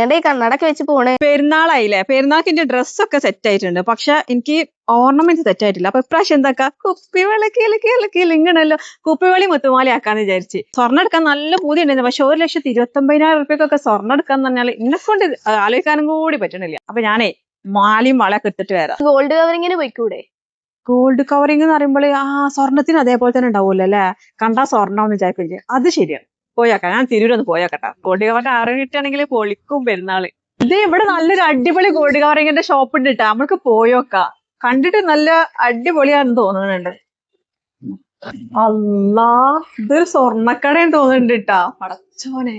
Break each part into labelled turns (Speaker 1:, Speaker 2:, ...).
Speaker 1: എങ്ങടെ ഈ കണ്ണടൊക്കെ വെച്ച് പോണേ?
Speaker 2: പെരുന്നാളായില്ലേ? പെരുന്നാൾക്ക് എന്റെ ഡ്രസ്സൊക്കെ സെറ്റ് ആയിട്ടുണ്ട്. പക്ഷെ എനിക്ക് ഓർണമെന്റ് സെറ്റ് ആയിട്ടില്ല. അപ്പൊ ഇപ്രാവശ്യം എന്താക്കാ, കുപ്പിവള ഇങ്ങനല്ലോ കുപ്പിവളി മുത്തുമാലി ആക്കാന്ന് വിചാരിച്ച്. സ്വർണ്ണം എടുക്കാൻ നല്ല പൂതി ഉണ്ടായിരുന്നു. പക്ഷെ 1,29,000 സ്വർണ്ണം എടുക്കാന്ന് പറഞ്ഞാൽ എന്നെ കൊണ്ട് ആലോചിക്കാനും കൂടി പറ്റണില്ല. അപ്പൊ ഞാനേ മാലയും വളയൊക്കെ എടുത്തിട്ട് വരാം.
Speaker 1: ഗോൾഡ് കവറിങ്ങിന് പോയിക്കൂടെ?
Speaker 2: ഗോൾഡ് കവറിംഗ് എന്ന് പറയുമ്പോൾ സ്വർണ്ണത്തിന് അതേപോലെ തന്നെ ഉണ്ടാവുമല്ലോ അല്ലെ? കണ്ടാ സ്വർണ്ണം എന്ന് വിചാരിക്കില്ലേ? അത് ശരിയാണ്. പോയാക്കാം, ഞാൻ തിരൂരൊന്ന് പോയാക്കട്ടെ. ഗോൾഡ് കവറിന്റെ അറിഞ്ഞിട്ടാണെങ്കിൽ പൊളിക്കും പെരുന്നാള്. ഇത് ഇവിടെ നല്ലൊരു അടിപൊളി ഗോൾഡ് കവറിങ്ങിന്റെ ഷോപ്പ് ഉണ്ട് കേട്ടോ. നമുക്ക് പോയോക്കാം. കണ്ടിട്ട് നല്ല അടിപൊളിയാണെന്ന് തോന്നുന്നുണ്ട്. അല്ലാ, ഇതൊരു സ്വർണ്ണക്കടയെന്ന് തോന്നുന്നുണ്ട് കേട്ടാ. പടച്ചോനെ,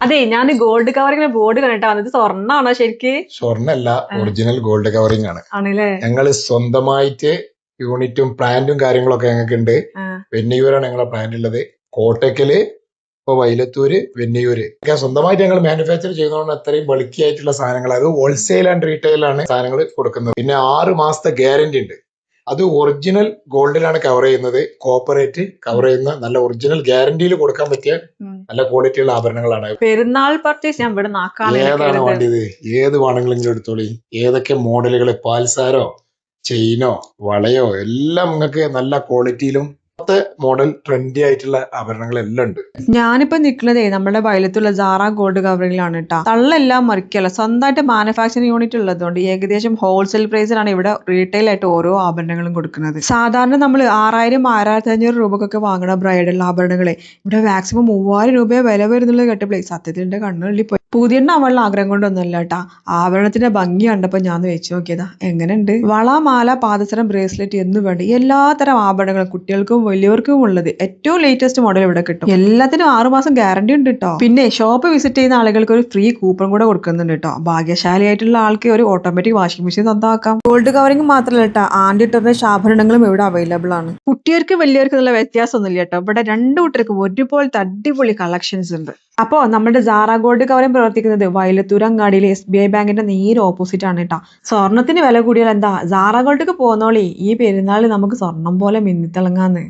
Speaker 2: അതെ, ഞാൻ ഗോൾഡ് കവറിങ്ങിന്റെ ബോർഡ് കണ്ടിട്ടാ വന്നത്. സ്വർണ്ണാണോ ശരിക്ക്?
Speaker 3: സ്വർണ്ണല്ല, ഒറിജിനൽ ഗോൾഡ് കവറിംഗ് ആണ്.
Speaker 2: ആണല്ലേ?
Speaker 3: ഞങ്ങള് സ്വന്തമായിട്ട് യൂണിറ്റും പ്ലാന്റും കാര്യങ്ങളൊക്കെ ഞങ്ങൾക്ക് ഉണ്ട്. വെന്നിയൂരാണ് ഞങ്ങളെ പ്ലാന്റ് ഉള്ളത്. കോട്ടയ്ക്കല്, ഇപ്പൊ വൈലത്തൂര്, വെന്നിയൂര് ഒക്കെ സ്വന്തമായിട്ട് ഞങ്ങൾ മാനുഫാക്ചർ ചെയ്യുന്നതുകൊണ്ട് അത്രയും ബൾക്കി ആയിട്ടുള്ള സാധനങ്ങൾ, അത് ഹോൾസെയിൽ ആൻഡ് റീറ്റെയിലാണ് സാധനങ്ങൾ കൊടുക്കുന്നത്. പിന്നെ 6 മാസത്തെ ഗ്യാരണ്ടി ഉണ്ട്. അത് ഒറിജിനൽ ഗോൾഡിലാണ് കവർ ചെയ്യുന്നത്. കോപ്പറേറ്റ് കവർ ചെയ്യുന്ന നല്ല ഒറിജിനൽ ഗ്യാരണ്ടിയിൽ കൊടുക്കാൻ പറ്റിയ നല്ല ക്വാളിറ്റിയുള്ള ആഭരണങ്ങളാണ്.
Speaker 2: പെരുന്നാൾ പർച്ചേസ് ഞാൻ ഇവിടെ
Speaker 3: ഏതാണ് വേണ്ടത്? ഏത് വേണമെങ്കിലും എടുത്തോളി. ഏതൊക്കെ മോഡലുകൾ, പാൽസാരോ ചെയിനോ വളയോ എല്ലാം നിങ്ങൾക്ക് നല്ല ക്വാളിറ്റിയിലും മോഡൽ ട്രെൻഡി ആയിട്ടുള്ള ആഭരണങ്ങളെല്ലാം ഉണ്ട്.
Speaker 2: ഞാനിപ്പോ നിൽക്കുന്നതേ നമ്മുടെ വയലത്തുള്ള ജാറ ഗോൾഡ് കവറിംഗിലാണ് കേട്ടോ. തള്ളെല്ലാം മറിക്കല്ല, സ്വന്തമായിട്ട് മാനുഫാക്ചറിംഗ് യൂണിറ്റ് ഉള്ളതുകൊണ്ട് ഏകദേശം ഹോൾസെയിൽ പ്രൈസിലാണ് ഇവിടെ റീറ്റെയിൽ ആയിട്ട് ഓരോ ആഭരണങ്ങളും കൊടുക്കുന്നത്. സാധാരണ നമ്മൾ 6,000, 6,500 രൂപക്കൊക്കെ വാങ്ങണ ബ്രൈഡൽ ആഭരണങ്ങളെ ഇവിടെ മാക്സിമം 3,000 രൂപയെ വില വരുന്നുള്ളത് കേട്ടപ്പോഴേ സത്യത്തിൽ എന്റെ കണ്ണുള്ളിൽ പോയി. പുതിയെണ്ണാവാനുള്ള ആഗ്രഹം കൊണ്ടൊന്നുമല്ല കേട്ടാ, ആഭരണത്തിന്റെ ഭംഗി കണ്ടപ്പോ ഞാൻ വെച്ച് നോക്കിയതാ. എങ്ങനെയുണ്ട്? വള, മാല, പാദസരം, ബ്രേസ്ലെറ്റ് എന്നു വേണ്ട എല്ലാത്തരം ആഭരണങ്ങളും കുട്ടികൾക്കും വലിയവർക്കും ഉള്ളത് ഏറ്റവും ലേറ്റസ്റ്റ് മോഡൽ ഇവിടെ കിട്ടും. എല്ലാത്തിനും 6 മാസം ഗ്യാരണ്ടി ഉണ്ട് കേട്ടോ. പിന്നെ ഷോപ്പ് വിസിറ്റ് ചെയ്യുന്ന ആളുകൾക്ക് ഒരു ഫ്രീ കൂപ്പൺ കൂടെ കൊടുക്കുന്നുണ്ട് കേട്ടോ. ഭാഗ്യശാലിയായിട്ടുള്ള ആൾക്ക് ഒരു ഓട്ടോമാറ്റിക് വാഷിംഗ് മെഷീൻ സ്വന്തമാക്കാം. ഗോൾഡ് കവറിംഗ് മാത്രമല്ല കേട്ടോ, ആന്റി ടെർണിഷ് ആഭരണങ്ങളും ഇവിടെ അവൈലബിൾ ആണ്. കുട്ടികൾക്ക് വലിയവർക്ക് നല്ല വ്യത്യാസമൊന്നുമില്ല കേട്ടോ. ഇവിടെ 2 കൂട്ടർക്കും ഒരുപോലത്തെ അടിപൊളി കളക്ഷൻസ് ഉണ്ട്. അപ്പോ നമ്മുടെ ജാറ ഗോൾഡ് കവറിംഗ് പ്രവർത്തിക്കുന്നത് വയലത്തൂർ അങ്ങാടിയിലെ SBI ബാങ്കിന്റെ നേരെ ഓപ്പോസിറ്റ് ആണ് കേട്ടോ. സ്വർണത്തിന് വില കൂടിയാൽ എന്താ, ജാറ ഗോൾഡിക്ക് പോന്നോളി. ഈ പെരുന്നാളിൽ നമുക്ക് സ്വർണം പോലെ മിന്നിത്തിളങ്ങാന്ന്.